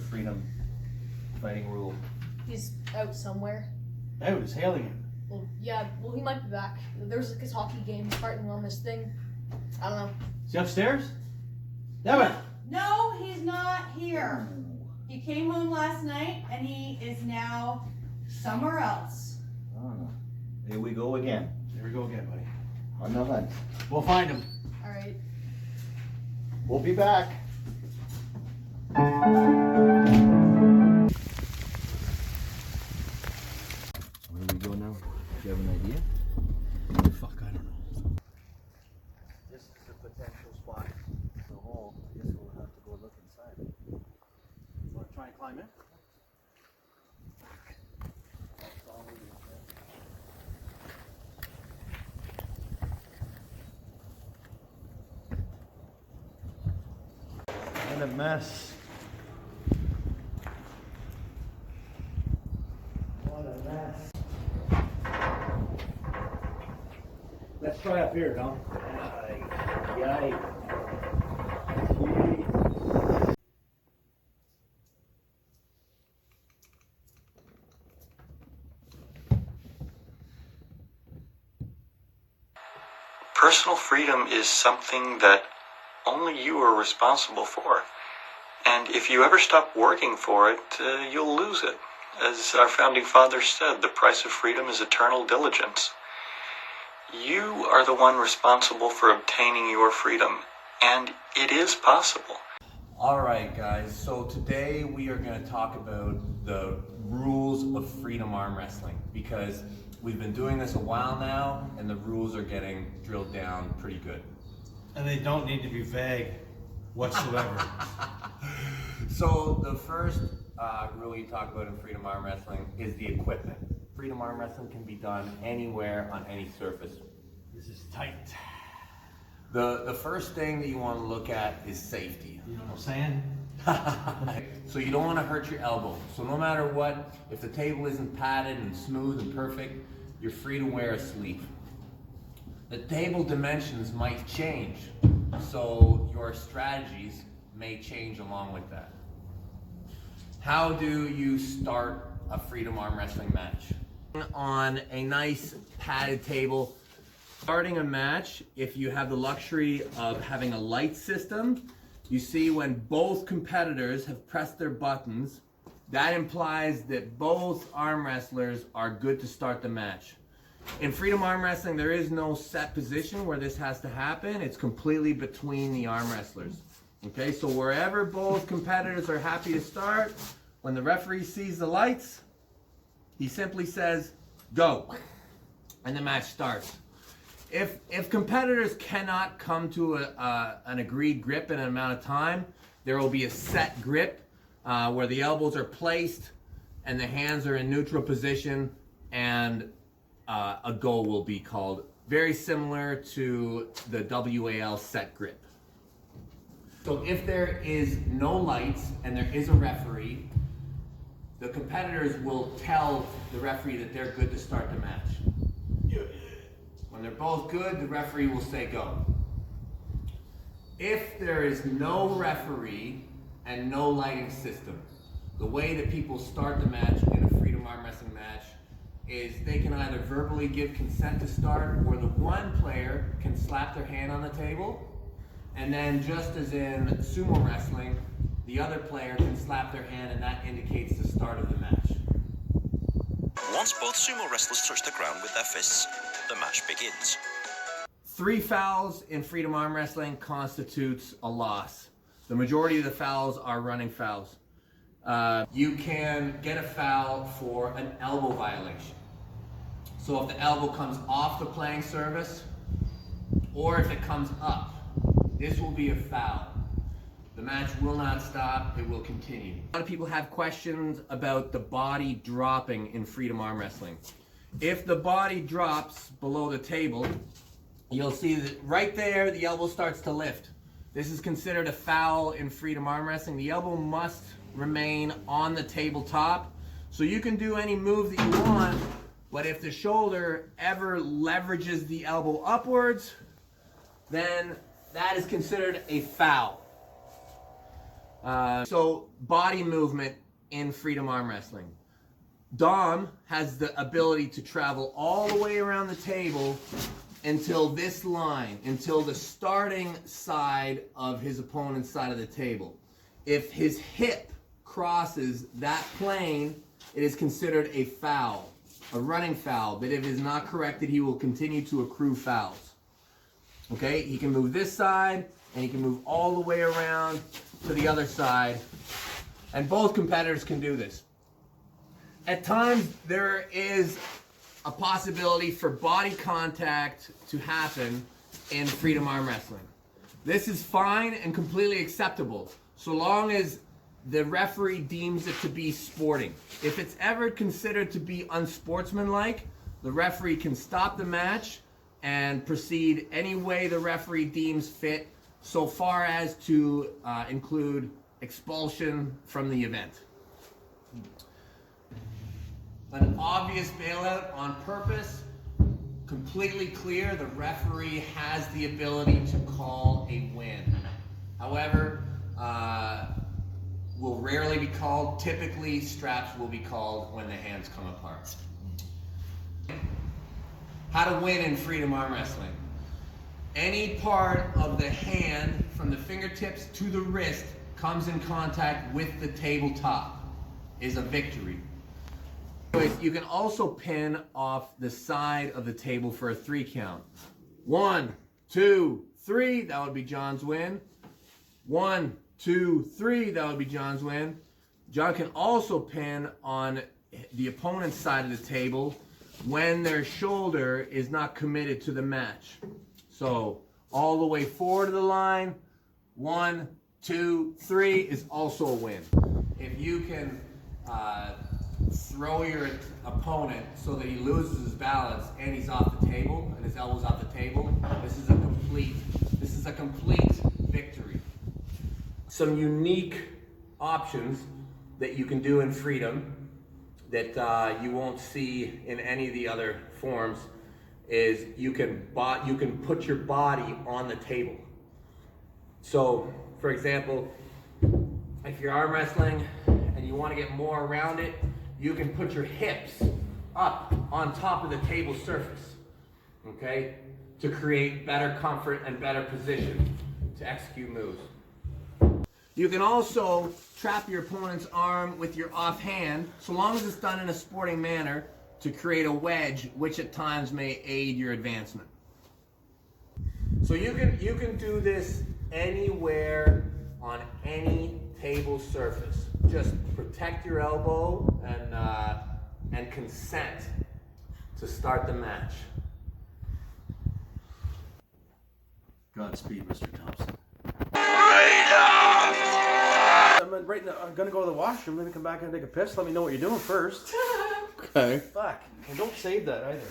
freedom fighting rule? He's out somewhere. Out is hailing him. Well, yeah, well, he might be back. There was like his hockey game, starting wellness thing. I don't know. Is he upstairs? Devin! No, he's not here. He came home last night and he is now somewhere else. Oh, here we go again. Here we go again, buddy. On the hunt. We'll find him. All right. We'll be back. Where do we go now? Do you have an idea? Fuck, I don't know. This is a potential spot. The hole. I guess we'll have to go look inside. You want to try and climb in? What a mess. What a mess. Let's try up here, Dom. Yikes. Personal freedom is something that only you are responsible for. And if you ever stop working for it, you'll lose it. As our founding fathers said, the price of freedom is eternal diligence. You are the one responsible for obtaining your freedom, and it is possible. Alright guys, so today we are going to talk about the rules of freedom arm wrestling, because we've been doing this a while now and the rules are getting drilled down pretty good. And they don't need to be vague whatsoever. So the first rule you talk about in freedom arm wrestling is the equipment. Freedom arm wrestling can be done anywhere on any surface. This is tight. The first thing that you want to look at is safety. You know what I'm saying? So you don't want to hurt your elbow. So no matter what, if the table isn't padded and smooth and perfect, you're free to wear a sleeve. The table dimensions might change, so your strategies may change along with that. How do you start a freedom arm wrestling match? On a nice padded table. Starting a match, if you have the luxury of having a light system, you see when both competitors have pressed their buttons, that implies that both arm wrestlers are good to start the match. In freedom arm wrestling, there is no set position where this has to happen. It's completely between the arm wrestlers. Okay, so wherever both competitors are happy to start, when the referee sees the lights, he simply says, go, and the match starts. If competitors cannot come to an agreed grip in an amount of time, there will be a set grip where the elbows are placed and the hands are in neutral position, and a goal will be called. Very similar to the WAL set grip. So if there is no lights and there is a referee, the competitors will tell the referee that they're good to start the match. When they're both good, the referee will say go. If there is no referee and no lighting system, the way that people start the match in a freedom arm wrestling match is they can either verbally give consent to start, or the one player can slap their hand on the table, and then just as in sumo wrestling, the other player can slap their hand and that indicates the start of the match. Once both sumo wrestlers touch the ground with their fists, the match begins. 3 fouls in freedom arm wrestling constitutes a loss. The majority of the fouls are running fouls. You can get a foul for an elbow violation. So if the elbow comes off the playing surface, or if it comes up, this will be a foul. The match will not stop, it will continue. A lot of people have questions about the body dropping in freedom arm wrestling. If the body drops below the table, you'll see that right there the elbow starts to lift. This is considered a foul in freedom arm wrestling. The elbow must remain on the tabletop. So you can do any move that you want, but if the shoulder ever leverages the elbow upwards, then that is considered a foul. So body movement in freedom arm wrestling. Dom has the ability to travel all the way around the table until this line, until the starting side of his opponent's side of the table. If his hip crosses that plane, it is considered a foul, a running foul, but if it is not corrected, he will continue to accrue fouls. Okay, he can move this side, and he can move all the way around to the other side, and both competitors can do this. At times, there is a possibility for body contact to happen in freedom arm wrestling. This is fine and completely acceptable, so long as the referee deems it to be sporting. If it's ever considered to be unsportsmanlike, the referee can stop the match and proceed any way the referee deems fit, so far as to include expulsion from the event. An obvious bailout on purpose, completely clear, the referee has the ability to call a win. However, will rarely be called. Typically, straps will be called when the hands come apart. How to win in freedom arm wrestling. Any part of the hand from the fingertips to the wrist comes in contact with the tabletop is a victory. You can also pin off the side of the table for a 3 count. 1, 2, 3, that would be John's win. 1, 2, 3, that would be John's win. John can also pin on the opponent's side of the table when their shoulder is not committed to the match. So all the way forward to the line, 1, 2, 3 is also a win. If you can throw your opponent so that he loses his balance and he's off the table and his elbow's off the table, this is a complete victory. Some unique options that you can do in freedom that you won't see in any of the other forms is you can put your body on the table. So, for example, if you're arm wrestling and you want to get more around it, you can put your hips up on top of the table surface, okay, to create better comfort and better position to execute moves. You can also trap your opponent's arm with your offhand, so long as it's done in a sporting manner, to create a wedge, which at times may aid your advancement. So you can do this anywhere on any table surface. Just protect your elbow and consent to start the match. Godspeed, Mr. Thompson. I'm gonna go to the washroom, then come back and take a piss. Let me know what you're doing first. Okay. Fuck. And don't save that either.